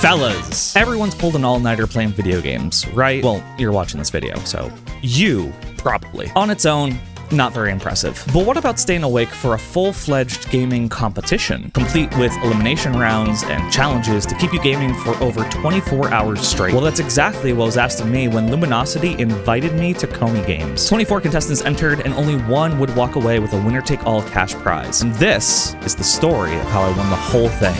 Fellas, everyone's pulled an all-nighter playing video games, right? Well, you're watching this video, so you probably. On its own, not very impressive. But what about staying awake for a full-fledged gaming competition, complete with elimination rounds and challenges to keep you gaming for over 24 hours straight? Well, that's exactly what was asked of me when Luminosity invited me to Coney Games. 24 contestants entered, and only one would walk away with a winner-take-all cash prize. And this is the story of how I won the whole thing.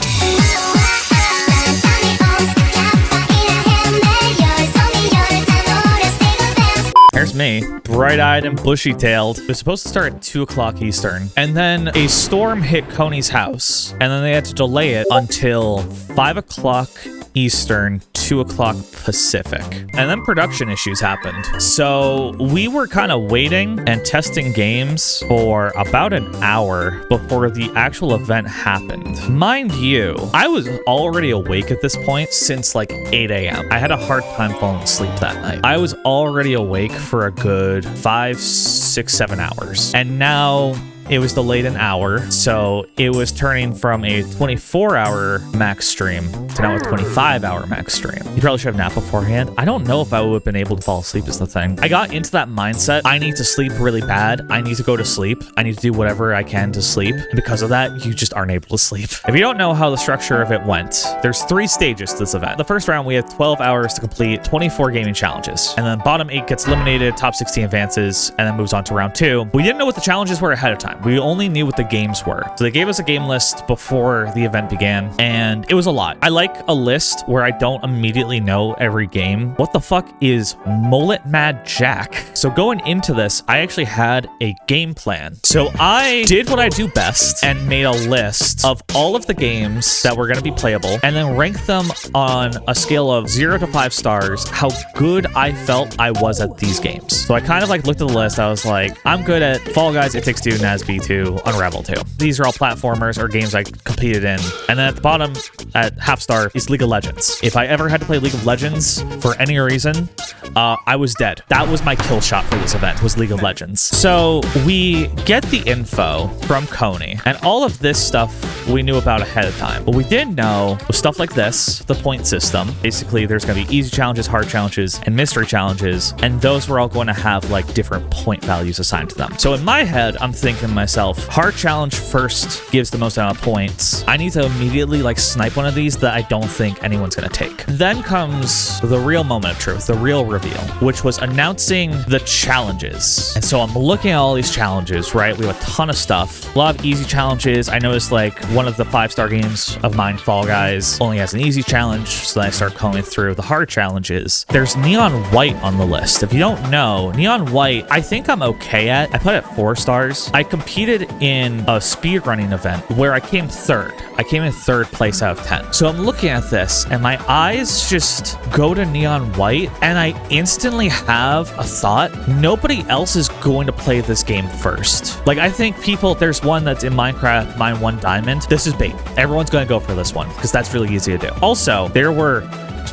Here's me, bright-eyed and bushy-tailed. It was supposed to start at 2 o'clock Eastern, and then a storm hit Coney's house, and then they had to delay it until 5 o'clock Eastern, 2 o'clock Pacific. And then production issues happened. So we were kind of waiting and testing games for about an hour before the actual event happened. Mind you, I was already awake at this point since like 8 a.m. I had a hard time falling asleep that night. I was already awake for a good 5, 6, 7 hours. And now it was delayed an hour, so it was turning from a 24-hour max stream to now a 25-hour max stream. You probably should have napped beforehand. I don't know if I would have been able to fall asleep is the thing. I got into that mindset. I need to sleep really bad. I need to go to sleep. I need to do whatever I can to sleep. And because of that, you just aren't able to sleep. If you don't know how the structure of it went, there's 3 stages to this event. The first round, we have 12 hours to complete 24 gaming challenges. And then bottom 8 gets eliminated, top 16 advances, and then moves on to round 2. We didn't know what the challenges were ahead of time. We only knew what the games were. So they gave us a game list before the event began, and it was a lot. I like a list where I don't immediately know every game. What the fuck is Mullet Mad Jack? So going into this, I actually had a game plan. So I did what I do best and made a list of all of the games that were going to be playable, and then ranked them on a scale of 0 to 5 stars, how good I felt I was at these games. So I kind of like looked at the list. I was like, I'm good at Fall Guys, It Takes Two, NASB 2, Unravel 2. These are all platformers or games I competed in. And then at the bottom, at half star, is League of Legends. If I ever had to play League of Legends for any reason, I was dead. That was my kill shot for this event, was League of Legends. So we get the info from Coney, and all of this stuff we knew about ahead of time. What we didn't know was stuff like this, the point system. Basically, there's going to be easy challenges, hard challenges, and mystery challenges, and those were all going to have like different point values assigned to them. So in my head, I'm thinking to myself, hard challenge first gives the most amount of points. I need to immediately like snipe one of these that I don't think anyone's going to take. Then comes the real moment of truth, the real reveal, which was announcing the challenges. And so I'm looking at all these challenges, right? We have a ton of stuff, a lot of easy challenges. I noticed like one of the 5-star games of mine, Fall Guys, only has an easy challenge. So then I start going through the hard challenges. There's Neon White on the list. If you don't know, Neon White, I think I'm okay at. I put it 4 stars. I competed in a speedrunning event where I came 3rd. I came in 3rd place out of 10. So I'm looking at this and my eyes just go to Neon White, and I instantly have a thought. Nobody else is going to play this game first. Like, I think people, there's one that's in Minecraft, Mine 1 Diamond. This is bait. Everyone's going to go for this one because that's really easy to do. Also, there were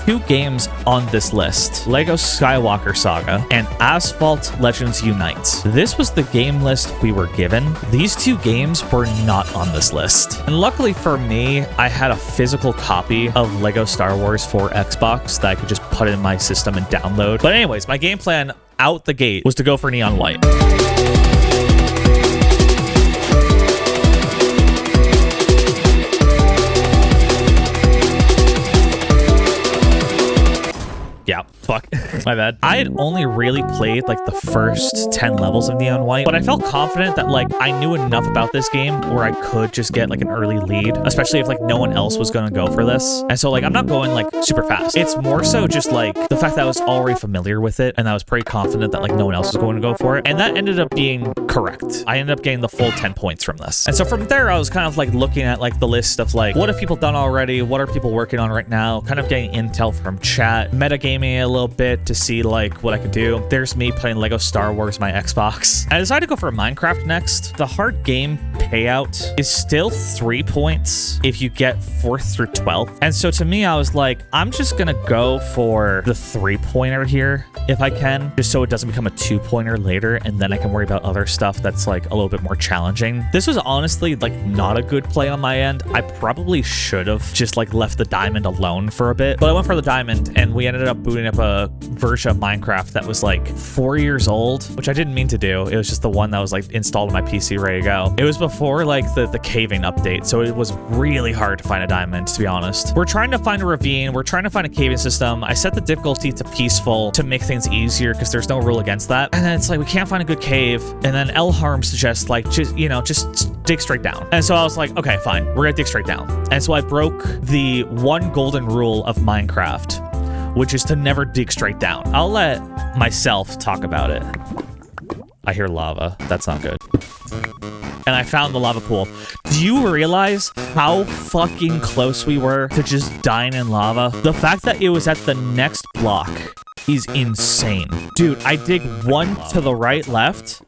2 games on this list, Lego Skywalker Saga and Asphalt Legends Unite. This was the game list we were given. These 2 games were not on this list. And luckily for me, I had a physical copy of Lego Star Wars for Xbox that I could just put in my system and download. But anyways, my game plan out the gate was to go for Neon White. Yeah, fuck. My bad. I had only really played like the first 10 levels of Neon White, but I felt confident that like I knew enough about this game where I could just get like an early lead, especially if like no one else was going to go for this. And so like I'm not going like super fast. It's more so just like the fact that I was already familiar with it and I was pretty confident that like no one else was going to go for it. And that ended up being correct. I ended up getting the full 10 points from this. And so from there, I was kind of like looking at like the list of like, what have people done already? What are people working on right now? Kind of getting intel from chat, metagaming a little little bit to see like what I could do. There's me playing Lego Star Wars, my Xbox. I decided to go for Minecraft next. The hard game payout is still 3 points if you get 4th through 12th. And so to me, I was like, I'm just gonna go for the 3-pointer here if I can, just so it doesn't become a 2-pointer later, and then I can worry about other stuff that's like a little bit more challenging. This was honestly like not a good play on my end. I probably should have just like left the diamond alone for a bit, but I went for the diamond and we ended up booting up a version of Minecraft that was like 4 years old, which I didn't mean to do. It was just the one that was like installed on my PC ready to go. It was before like the caving update, so it was really hard to find a diamond, to be honest. We're trying to find a ravine. We're trying to find a caving system. I set the difficulty to peaceful to make things easier because there's no rule against that. And then it's like, we can't find a good cave. And then Elharm suggests like, just dig straight down. And so I was like, okay, fine. We're gonna dig straight down. And so I broke the one golden rule of Minecraft, which is to never dig straight down. I'll let myself talk about it. I hear lava. That's not good. And I found the lava pool. Do you realize how fucking close we were to just dying in lava? The fact that it was at the next block is insane. Dude, I dig one to the right, left.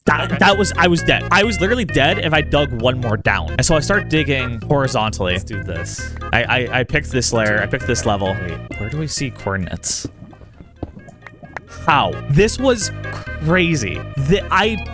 I was dead. I was literally dead if I dug one more down. And so I started digging horizontally. Let's do this. I picked this layer. I picked this level. Wait, where do we see coordinates? How? This was crazy.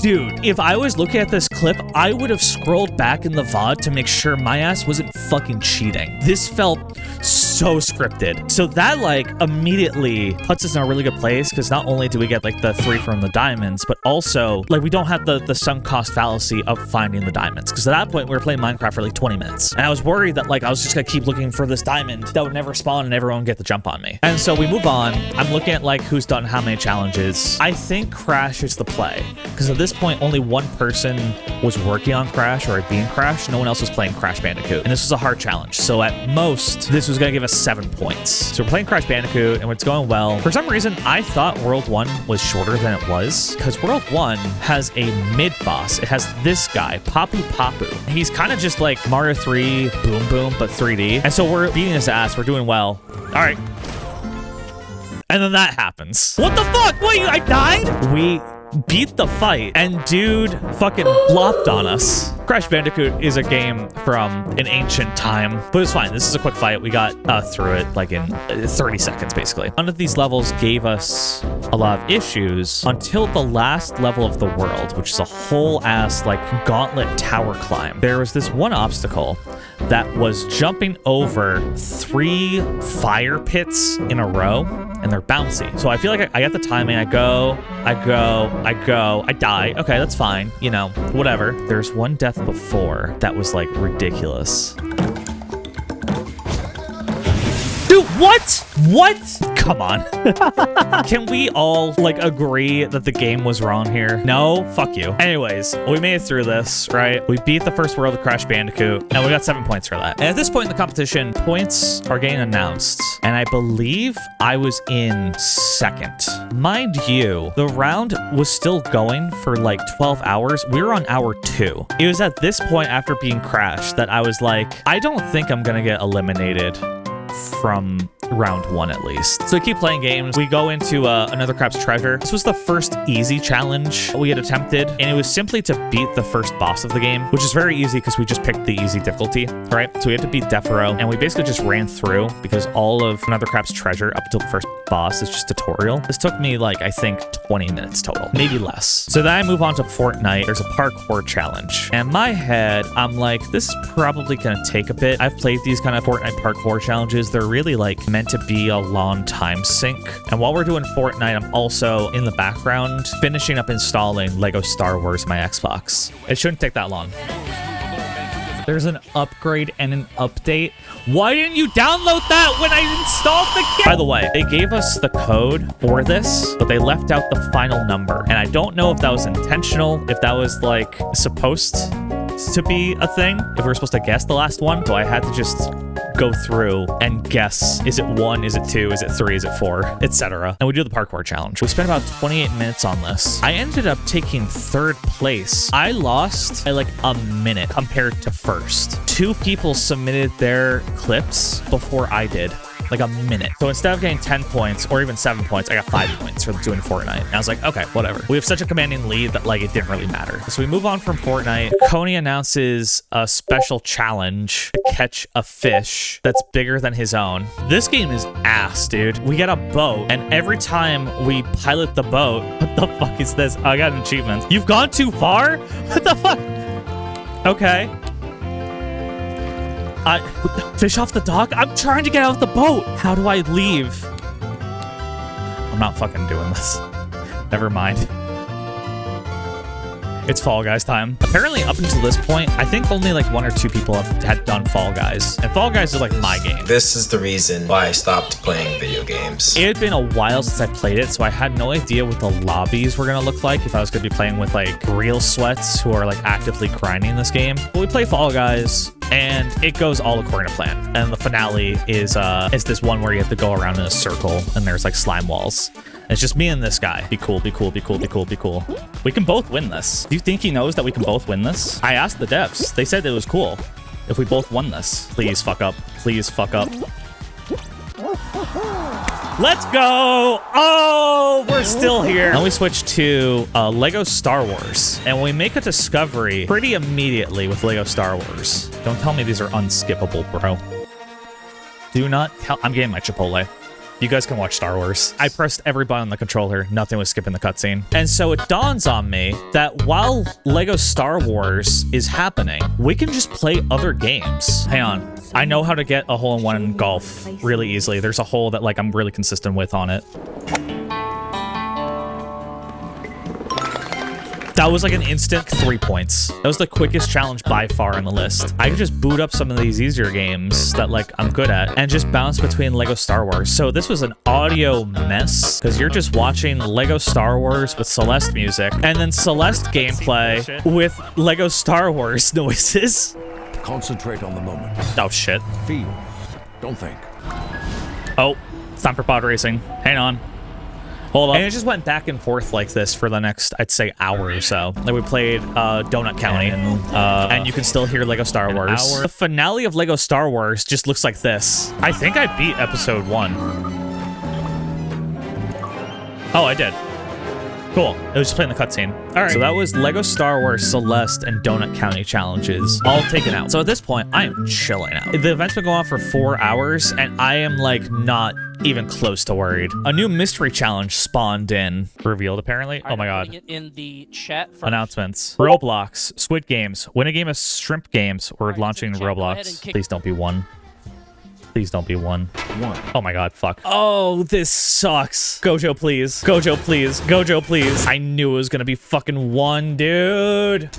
Dude, if I was looking at this clip, I would have scrolled back in the VOD to make sure my ass wasn't fucking cheating. This felt so scripted. So that like immediately puts us in a really good place because not only do we get like the 3 from the diamonds, but also like we don't have the sunk cost fallacy of finding the diamonds. Because at that point we were playing Minecraft for like 20 minutes. And I was worried that like I was just gonna keep looking for this diamond that would never spawn and everyone would get the jump on me. And so we move on. I'm looking at like who's done how many challenges. I think Crash is the play because at this point only one person was working on Crash or being Crash. No one else was playing Crash Bandicoot, and this was a hard challenge. So at most this was gonna give us 7 points. So we're playing Crash Bandicoot and it's going well. For some reason I thought World 1 was shorter than it was because World 1 has a mid boss. It has this guy, Papu Papu. He's kind of just like Mario 3 Boom Boom but 3D, and so we're beating his ass. We're doing well. All right. And then that happens. What the fuck? Wait, I died? We beat the fight and dude fucking blopped on us. Crash Bandicoot is a game from an ancient time, but it's fine. This is a quick fight. We got through it like in 30 seconds, basically. None of these levels gave us a lot of issues until the last level of the world, which is a whole ass like gauntlet tower climb. There was this one obstacle that was jumping over 3 fire pits in a row, and they're bouncy. So I feel like I got the timing. I go, I die. Okay, that's fine. You know, whatever. There's one death before that was like ridiculous. Dude, what? What? Come on. Can we all like agree that the game was wrong here? No? Fuck you. Anyways, we made it through this, right? We beat the first world of Crash Bandicoot, and we got 7 points for that. And at this point in the competition, points are getting announced, and I believe I was in 2nd. Mind you, the round was still going for like 12 hours. We were on hour 2. It was at this point after being crashed that I was like, I don't think I'm gonna get eliminated from round 1 at least. So we keep playing games. We go into another Crab's Treasure. This was the first easy challenge we had attempted, and it was simply to beat the first boss of the game, which is very easy because we just picked the easy difficulty, right? So we had to beat Defero, and we basically just ran through because all of Another Crab's Treasure up until the first boss is just tutorial. This took me like, I think 20 minutes total, maybe less. So then I move on to Fortnite. There's a parkour challenge. And in my head, I'm like, this is probably gonna take a bit. I've played these kind of Fortnite parkour challenges. They're really like meant to be a long time sink. And while we're doing Fortnite, I'm also in the background finishing up installing Lego Star Wars on my Xbox. It shouldn't take that long. There's an upgrade and an update. Why didn't you download that when I installed the game? By the way, they gave us the code for this, but they left out the final number. And I don't know if that was intentional, if that was like supposed to be a thing, if we were supposed to guess the last one. So I had to just go through and guess, is it 1, is it 2, is it 3, is it 4, etc. And we do the parkour challenge. We spent about 28 minutes on this. I ended up taking 3rd place. I lost by like a minute compared to 1st. 2 people submitted their clips before I did. like a minute. So instead of getting 10 points or even 7 points, I got 5 points for doing Fortnite. And I was like, okay, whatever. We have such a commanding lead that like it didn't really matter. So we move on from Fortnite. Coney announces a special challenge to catch a fish that's bigger than his own. This game is ass, dude. We get a boat, and every time we pilot the boat, what the fuck is this? Oh, I got an achievement. You've gone too far? What the fuck? Okay. Fish off the dock? I'm trying to get out of the boat. How do I leave? I'm not fucking doing this. Never mind. It's Fall Guys time. Apparently, up until this point, I think only like 1 or 2 people had done Fall Guys. And Fall Guys is like my game. This is the reason why I stopped playing video games. It had been a while since I played it, so I had no idea what the lobbies were gonna look like if I was gonna be playing with like real sweats who are like actively grinding this game. But we play Fall Guys, and it goes all according to plan. And the finale is this one where you have to go around in a circle, and there's like slime walls. It's just me and this guy. Be cool, be cool, be cool, be cool, be cool. We can both win this. Do you think he knows that we can both win this? I asked the devs. They said it was cool if we both won this. Please fuck up. Please fuck up. Let's go! Oh, we're still here. Now we switch to Lego Star Wars. And we make a discovery pretty immediately with Lego Star Wars. Don't tell me these are unskippable, bro. Do not tell. I'm getting my Chipotle. You guys can watch Star Wars. I pressed every button on the controller. Nothing was skipping the cutscene. And so it dawns on me that while Lego Star Wars is happening, we can just play other games. Hang on. I know how to get a hole-in-one in golf really easily. There's a hole that like I'm really consistent with on it. That was like an instant 3 points. That was the quickest challenge by far on the list. I could just boot up some of these easier games that like I'm good at and just bounce between Lego Star Wars. So this was an audio mess because you're just watching Lego Star Wars with Celeste music and then Celeste gameplay with Lego Star Wars noises. Concentrate on the moment. Oh shit. Feel. Don't think. Oh, it's time for pod racing. Hang on. Hold on. And it just went back and forth like this for the next, I'd say, hour or so. Like we played Donut County, and you can still hear Lego Star Wars. The finale of Lego Star Wars just looks like this. I think I beat episode 1. Oh, I did. Cool. It was just playing the cutscene. All right. So that was Lego Star Wars Celeste and Donut County challenges, all taken out. So at this point, I am chilling out. The event's been going on for 4 hours, and I am like not even close to worried. A new mystery challenge spawned in. Revealed, apparently. Oh my god. In the chat first. Announcements. Roblox, Squid Games. Win a game of shrimp games. We're launching Roblox. Please don't be 1. Please don't be 1. Oh my god, fuck. Oh, this sucks. Gojo, please. Gojo, please. Gojo, please. I knew it was gonna be fucking 1, dude.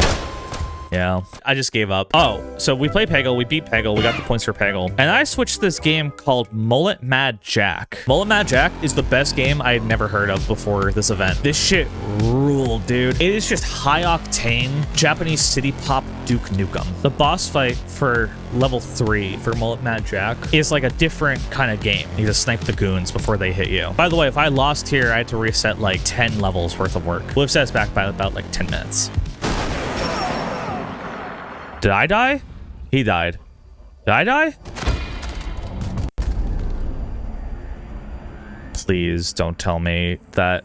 Yeah, I just gave up. Oh, so we play Peggle, we beat Peggle, we got the points for Peggle. And I switched this game called Mullet Mad Jack. Mullet Mad Jack is the best game I had never heard of before this event. This shit ruled, dude. It is just high octane Japanese city pop Duke Nukem. The boss fight for level 3 for Mullet Mad Jack is like a different kind of game. You just snipe the goons before they hit you. By the way, if I lost here, I had to reset like 10 levels worth of work. We'll have set us back by about like 10 minutes. Did I die? He died. Did I die? Please don't tell me that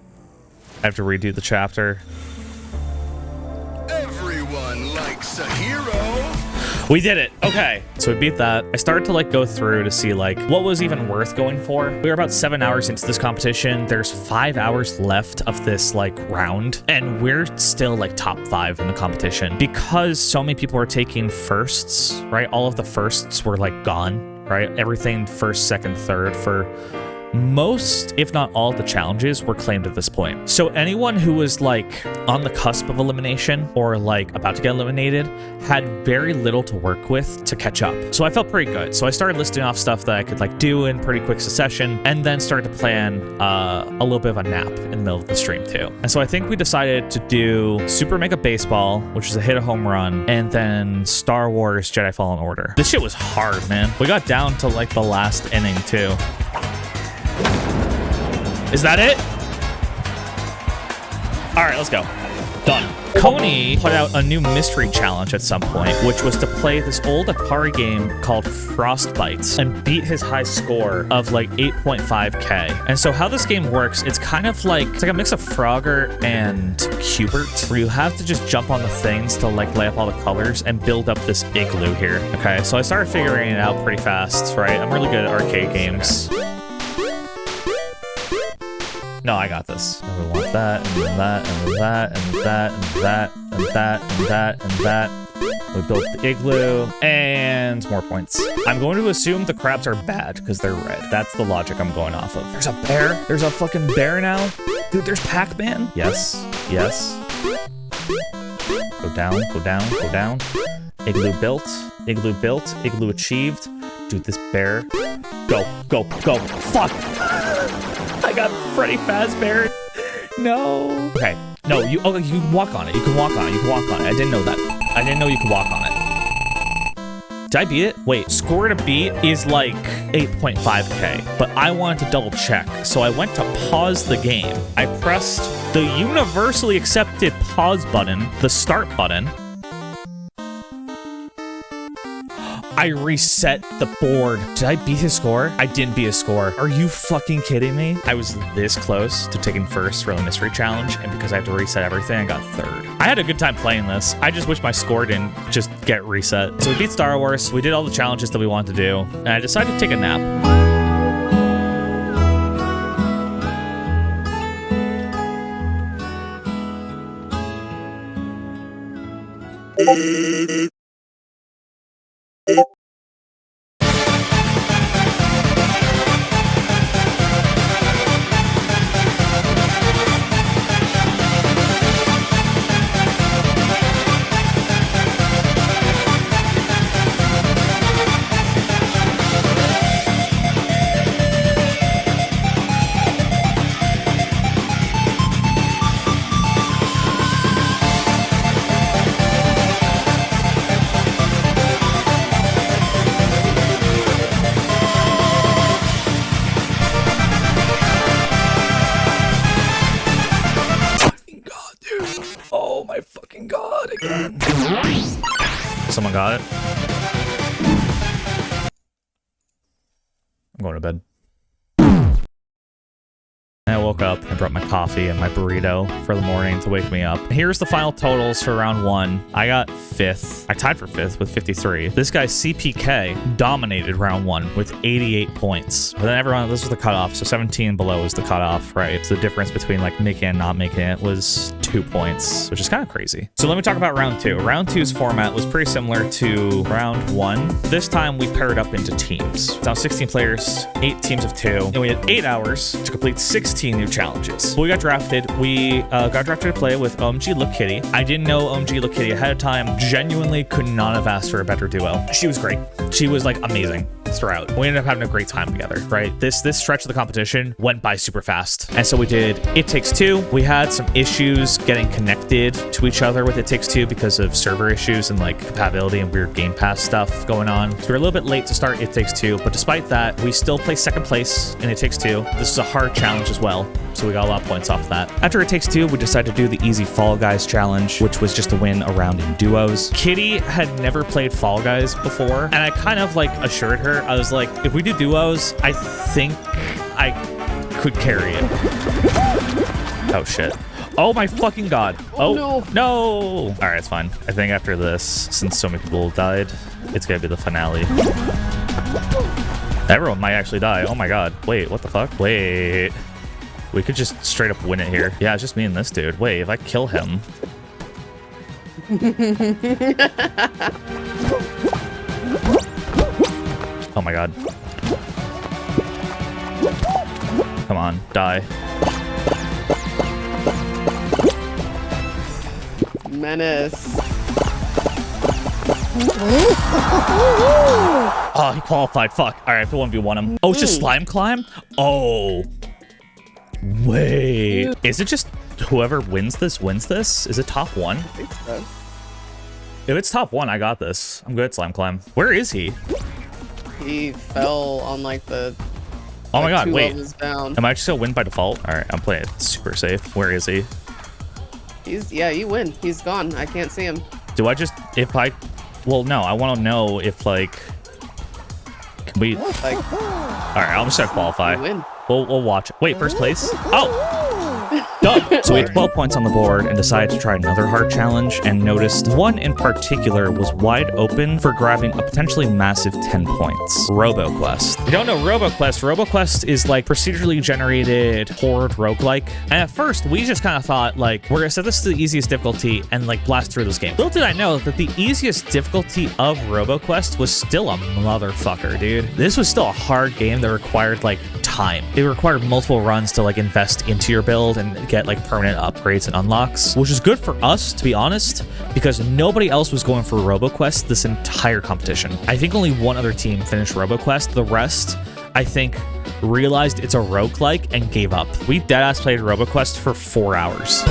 I have to redo the chapter. Everyone likes a hero. We did it. Okay. So we beat that. I started to like go through to see like what was even worth going for. We were about 7 hours into this competition. There's 5 hours left of this like round, and we're still like top 5 in the competition because so many people were taking firsts, right? All of the firsts were like gone, right? Everything first, second, third for most, if not all, the challenges were claimed at this point. So anyone who was like on the cusp of elimination or like about to get eliminated had very little to work with to catch up. So I felt pretty good. So I started listing off stuff that I could like do in pretty quick succession, and then started to plan a little bit of a nap in the middle of the stream too. And so I think we decided to do Super Mega Baseball, which is a hit a home run, and then Star Wars Jedi Fallen Order. This shit was hard, man. We got down to like the last inning too. Is that it? All right, let's go. Done. Coney put out a new mystery challenge at some point, which was to play this old Atari game called Frostbite and beat his high score of like 8.5k. And so how this game works, it's kind of like, it's like a mix of Frogger and Cubert, where you have to just jump on the things to like lay up all the colors and build up this igloo here. Okay, so I started figuring it out pretty fast, right? I'm really good at arcade games. No, I got this. And we want that, and then that, and then that, and that, and that, and that, and that, and that. We built the igloo, and more points. I'm going to assume the crabs are bad because they're red. That's the logic I'm going off of. There's a bear. There's a fucking bear now. Dude, there's Pac-Man. Yes, yes. Go down, go down, go down. Igloo built, igloo achieved. Dude, this bear. Go, go, go. Fuck! I got Freddy Fazbear. No. Okay. No, you can walk on it. You can walk on it. You can walk on it. I didn't know that. I didn't know you could walk on it. Did I beat it? Wait, score to beat is like 8.5k, but I wanted to double check. So I went to pause the game. I pressed the universally accepted pause button, the start button. I reset the board. Did I beat his score? I didn't beat his score. Are you fucking kidding me? I was this close to taking first for the mystery challenge, and because I had to reset everything, I got third. I had a good time playing this. I just wish my score didn't just get reset. So we beat Star Wars, we did all the challenges that we wanted to do, and I decided to take a nap. Oh my fucking god, again. Someone got it. I'm going to bed. I woke up and brought my coffee and my burrito for the morning to wake me up. Here's the final totals for round 1. I got 5th. I tied for 5th with 53. This guy CPK dominated round 1 with 88 points. But then everyone, this was the cutoff, so 17 below is the cutoff, right? So the difference between like making it and not making it was 2 points, which is kind of crazy. So let me talk about round 2. Round 2's format was pretty similar to round 1. This time we paired up into teams. Now 16 players, 8 teams of 2, and we had 8 hours to complete 16 new challenges. We got drafted. We got drafted to play with OMG Look Kitty. I didn't know OMG Look Kitty ahead of time. Genuinely could not have asked for a better duo. She was great. She was like amazing throughout. We ended up having a great time together, right? This stretch of the competition went by super fast. And so we did It Takes Two. We had some issues getting connected to each other with It Takes Two because of server issues and like compatibility and weird Game Pass stuff going on. So we're a little bit late to start It Takes Two, but despite that, we still placed second place in It Takes Two. This is a hard challenge as well, so we got a lot of points off of that. After It Takes Two, we decided to do the easy Fall Guys challenge, which was just to win a round in duos. Kitty had never played Fall Guys before, and I kind of like assured her, I was like, if we do duos, I think I could carry it. Oh shit. Oh my fucking god. Oh no. No. All right, it's fine. I think after this, since so many people died, it's gonna be the finale. Everyone might actually die. Oh my god. Wait, what the fuck? Wait. We could just straight up win it here. Yeah, it's just me and this dude. Wait, if I kill him. Oh my god. Come on, die. Menace. Oh, he qualified. Fuck. All right, I have to 1v1 him. Oh, it's just slime climb? Oh. Wait. Is it just whoever wins this wins this? Is it top 1? I think so. If it's top 1, I got this. I'm good at slime climb. Where is he? He fell on like the. Oh my god, wait. Down. Am I just gonna win by default? All right, I'm playing it super safe. Where is he? Yeah, you win. He's gone. I can't see him. Do I just, well, no, I want to know if, like, can we, Like, all right, I'll just qualify. you win. We'll watch it. Wait, first place? Oh! Done. So we had 12 points on the board and decided to try another hard challenge and noticed one in particular was wide open for grabbing a potentially massive 10 points. RoboQuest. If you don't know RoboQuest is like procedurally generated horde roguelike. And at first, we just kind of thought, like, we're gonna set this to the easiest difficulty and like blast through this game. Little did I know that the easiest difficulty of RoboQuest was still a motherfucker, dude. This was still a hard game that required like time. It required multiple runs to like invest into your build and get like permanent upgrades and unlocks, which is good for us, to be honest, because nobody else was going for RoboQuest this entire competition. I think only one other team finished RoboQuest. The rest, I think, realized it's a roguelike and gave up. We deadass played RoboQuest for 4 hours.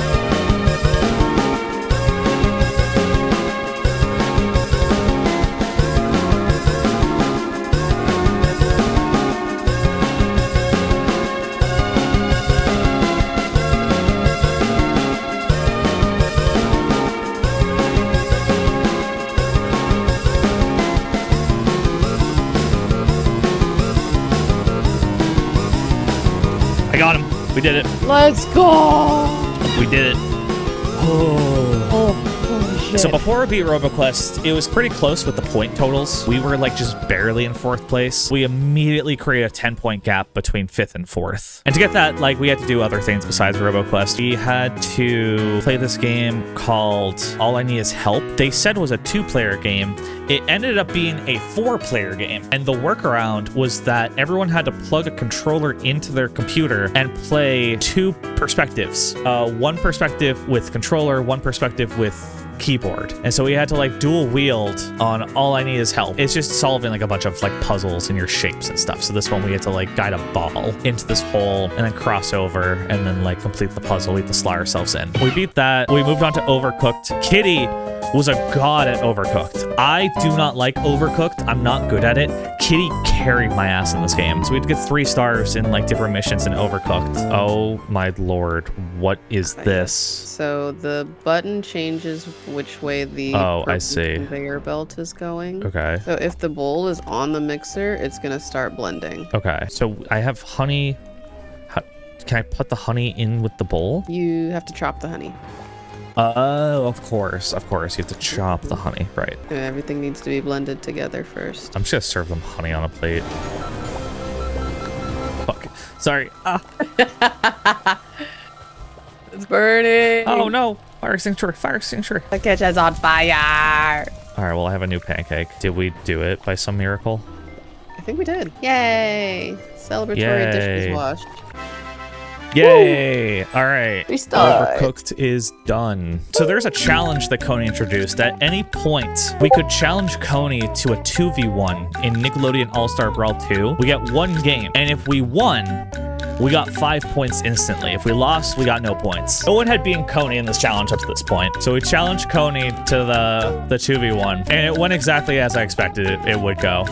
I got him. We did it. Let's go. We did it. Oh, shit. So before we beat RoboQuest, it was pretty close with the point totals. We were like just barely in 4th place. We immediately created a 10-point gap between 5th and 4th. And to get that, like, we had to do other things besides RoboQuest. We had to play this game called All I Need Is Help. They said it was a 2-player game. It ended up being a 4-player game. And the workaround was that everyone had to plug a controller into their computer and play 2 perspectives. One perspective with controller, one perspective with keyboard. And so we had to like dual wield on All I Need Is Help. It's just solving like a bunch of like puzzles and your shapes and stuff. So this one we had to like guide a ball into this hole and then cross over and then like complete the puzzle. We had to slide ourselves in. We beat that. We moved on to Overcooked. Kitty was a god at Overcooked. I do not like Overcooked. I'm not good at it. Kitty carried my ass in this game. So we had to get 3 stars in like different missions in Overcooked. Oh my lord, what is this? So the button changes which way the I see. conveyor belt is going. Okay. So if the bowl is on the mixer, it's gonna start blending. Okay. So I have honey. Can I put the honey in with the bowl? You have to chop the honey. Oh, of course. Of course. You have to chop the honey. Right. And everything needs to be blended together first. I'm just gonna serve them honey on a plate. Fuck. Sorry. Ah. It's burning. Oh no. Fire extinguisher. Fire extinguisher. The kitchen's on fire. All right. Well, I have a new pancake. Did we do it by some miracle? I think we did. Yay. Celebratory dish was washed. Yay! All right. Restart. Overcooked is done. So there's a challenge that Coney introduced. At any point, we could challenge Coney to a 2v1 in Nickelodeon All-Star Brawl 2. We get 1 game. And if we won, we got 5 points instantly. If we lost, we got no points. No one had beaten Coney in this challenge up to this point. So we challenged Coney to the 2v1. And it went exactly as I expected it would go.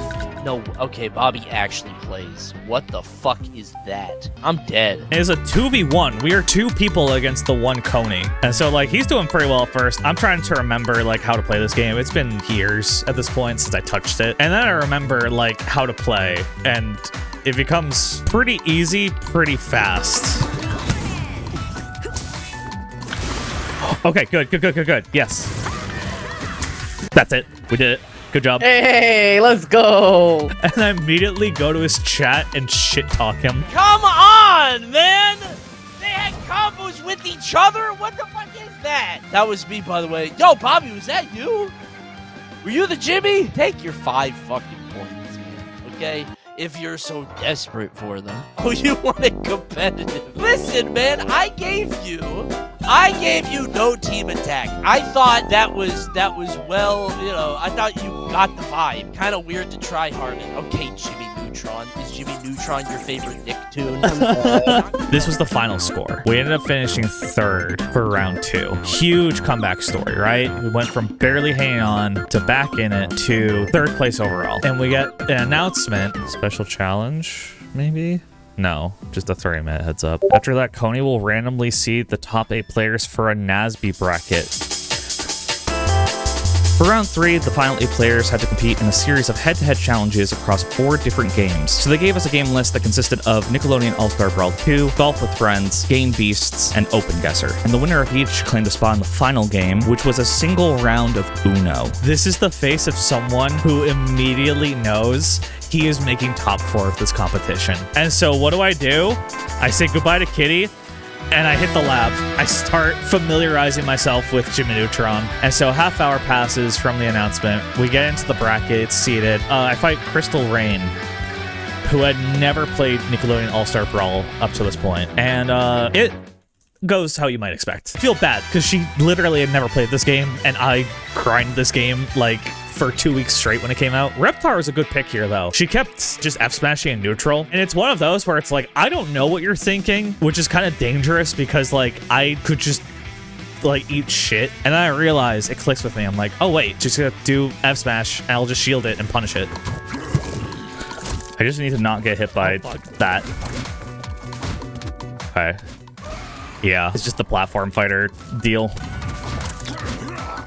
No, okay, Bobby actually plays. What the fuck is that? I'm dead. It is a 2v1. We are 2 people against the 1 Coney. And so, like, he's doing pretty well at first. I'm trying to remember, like, how to play this game. It's been years at this point since I touched it. And then I remember, like, how to play. And it becomes pretty easy, pretty fast. Okay, good. Yes. That's it. We did it. Good job. Hey, let's go. And I immediately go to his chat and shit talk him. Come on, man! They had combos with each other? What the fuck is that? That was me, by the way. Yo, Bobby, was that you? Were you the Jimmy? Take your 5 fucking points, man, okay? If you're so desperate for them. Oh, you want it competitive. Listen, man, I gave you no team attack. I thought that was well, you know, I thought you got the vibe. Kind of weird to try hard. Okay, Jimmy Neutron. Is Jimmy Neutron your favorite Nicktoon? This was the final score. We ended up finishing 3rd for round 2. Huge comeback story, right? We went from barely hanging on to back in it to 3rd place overall. And we get an announcement. Special challenge, maybe? No, just a 3-minute heads up. After that, Coney will randomly seed the top 8 players for a NASB bracket. For round 3, the final 8 players had to compete in a series of head-to-head challenges across 4 different games. So they gave us a game list that consisted of Nickelodeon All-Star Brawl 2, Golf with Friends, Game Beasts, and Open Guesser. And the winner of each claimed a spot in the final game, which was a single round of Uno. This is the face of someone who immediately knows he is making top 4 of this competition. And so what do? I say goodbye to Kitty, and I hit the lab. I start familiarizing myself with Jimmy Neutron. And so half hour passes from the announcement. We get into the bracket, it's seated. I fight Crystal Rain, who had never played Nickelodeon All-Star Brawl up to this point. And it goes how you might expect. I feel bad, because she literally had never played this game, and I grinded this game, like, for 2 weeks straight when it came out. Reptar was a good pick here, though. She kept just F-smashing in neutral, and it's one of those where it's like, I don't know what you're thinking, which is kind of dangerous because, like, I could just, like, eat shit. And then I realize it clicks with me. I'm like, oh, wait, just gonna do F-smash, and I'll just shield it and punish it. I just need to not get hit by that. Okay. Yeah, it's just the platform fighter deal.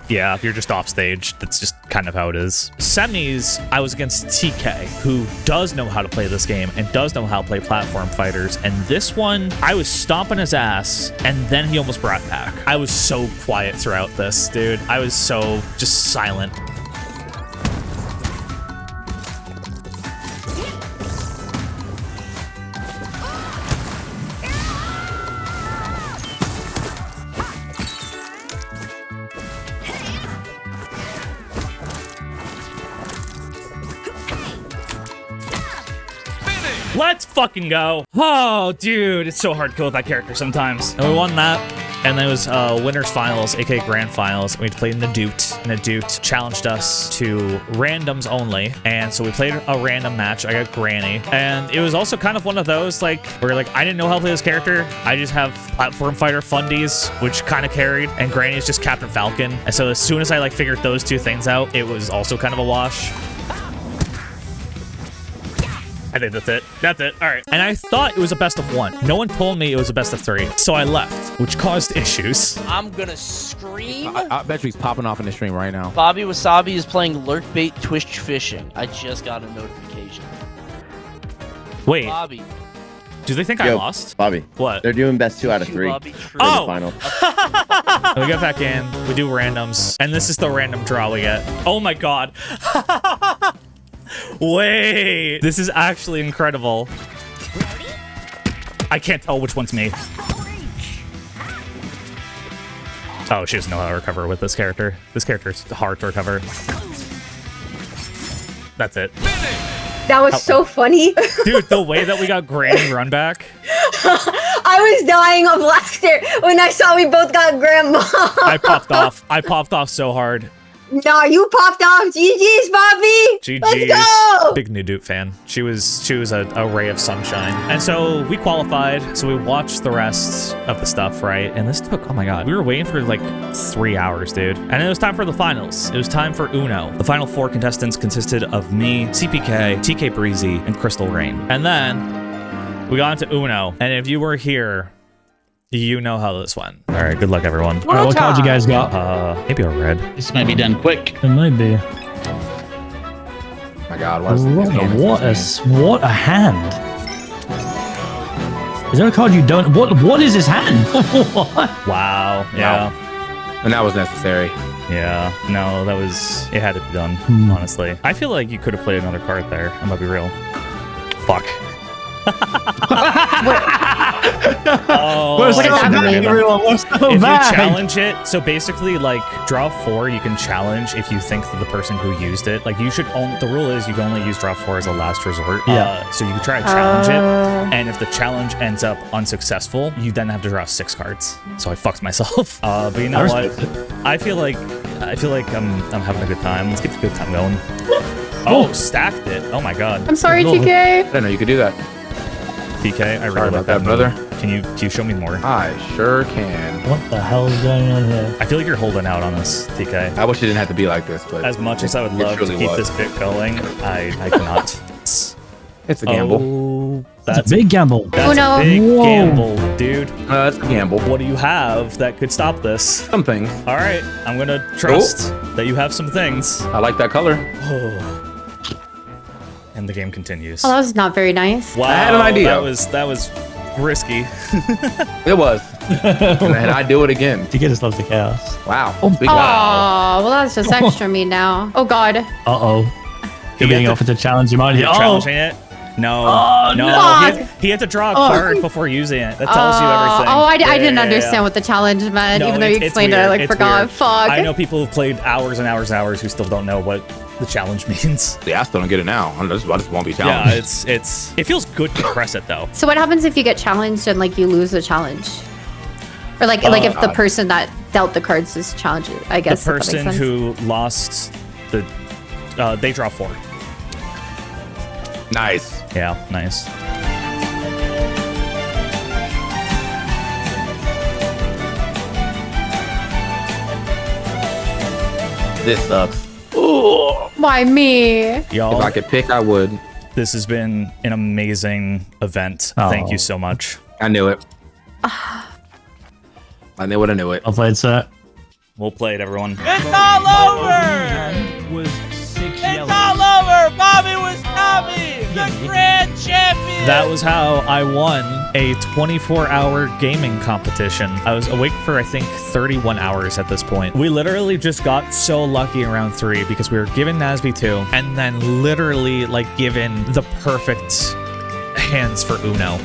Yeah, if you're just off stage, that's just kind of how it is. Semis, I was against TK, who does know how to play this game and does know how to play platform fighters. And this one, I was stomping his ass, and then he almost brought back. I was so quiet throughout this, dude. I was so just silent. Let's fucking go. Oh, dude, it's so hard to kill with that character sometimes. And we won that. And then it was winners finals, aka grand finals. We played Nadoot. Nadoot challenged us to randoms only. And so we played a random match. I got Granny. And it was also kind of one of those, like, where like, I didn't know how to play this character. I just have platform fighter fundies, which kind of carried. And Granny is just Captain Falcon. And so as soon as I like figured those 2 things out, it was also kind of a wash. I think that's it. That's it. All right. And I thought it was a best of 1. No one told me it was a best of 3. So I left, which caused issues. I'm gonna scream. I bet you he's popping off in the stream right now. BobbyWasabi is playing lurk bait Twitch fishing. I just got a notification. Wait. Bobby. Do they think I lost? Bobby. What? They're doing best 2 out of 3. Bobby, oh! Final. We get back in. We do randoms. And this is the random draw we get. Oh my god. Wait. This is actually incredible. I can't tell which one's me. Oh, she doesn't know how to recover with this character. This character's hard to recover. That's it. That was so funny. Dude, the way that we got Granny run back. I was dying of laughter when I saw we both got grandma. I popped off. I popped off so hard. No, you popped off. GG's, Bobby. GG's. Let's go. Big Nadoot fan. She was a ray of sunshine. And so we qualified. So we watched the rest of the stuff, right? And this took, oh my god, we were waiting for like 3 hours, dude. And it was time for the finals. It was time for Uno. The final 4 contestants consisted of me, CPK, TK Breezy, and Crystal Rain. And then we got into Uno. And if you were here, you know how this went. All right, good luck, everyone. All right, what card you guys got? Maybe a red. This might be done quick. It might be. My God, what a hand. Is there a card you don't? What is his hand? What? Wow. Yeah. No. And that was necessary. Yeah. No, that was. It had to be done. Honestly, I feel like you could have played another card there. I'm gonna be real. Fuck. Oh, what's so if bad? you challenge it, so basically, like, draw 4, you can challenge if you think that the person who used it, like, you should only, the rule is you can only use draw 4 as a last resort. Yeah. So you can try to challenge it, and if the challenge ends up unsuccessful, you then have to draw 6 cards. So I fucked myself. But you know what? I feel like I'm having a good time. Let's get the good time going. Oh, stacked it. Oh my god. I'm sorry, TK. I didn't know you could do that. TK, I really Sorry like about that, move. brother. Can you show me more? I sure can. What the hell is going on here? I feel like you're holding out on us, TK. I wish it didn't have to be like this, but As much as I would love to keep this bit going, I cannot. it's a gamble. Oh, That's a big gamble. That's Uno. a big Whoa. gamble, dude. That's a gamble. What do you have that could stop this? Some things. All right, I'm gonna trust that you have some things. I like that color. And the game continues. Oh, that was not very nice. Wow, I had an idea. That was risky. It was. And I do it again. To get us loves the chaos. Wow. Oh, well, that's just extra me now. Oh, God. Uh-oh. You're being offered to challenge him, aren't you? You're challenging it? No. Oh, no. Fuck. He had to draw a card before using it. That tells you everything. Oh, I didn't Yeah. understand what the challenge meant, No, even though you it's explained it. weird. I like It's forgot. weird. Fuck. I know people who've played hours and hours and hours who still don't know what the challenge means. Yeah, I still don't get it now. I just won't be Yeah, challenged. it feels good to press it though. So what happens if you get challenged and like you lose the challenge? Or like if the person that dealt the cards is challenged, I guess. The if that makes person sense. who lost the they draw 4. Nice. Yeah, nice. This sucks. Why me? Y'all, If I could pick, I would. this has been an amazing event. Thank you so much. I knew it. I knew it. I knew it. I'll play it, sir. We'll play it, everyone. It's all over! It's all over! BobbyWasabi, the grand champion! That was how I won a 24-hour gaming competition. I was awake for, I think, 31 hours at this point. We literally just got so lucky in round 3 because we were given Nasby 2 and then literally, like, given the perfect hands for Uno.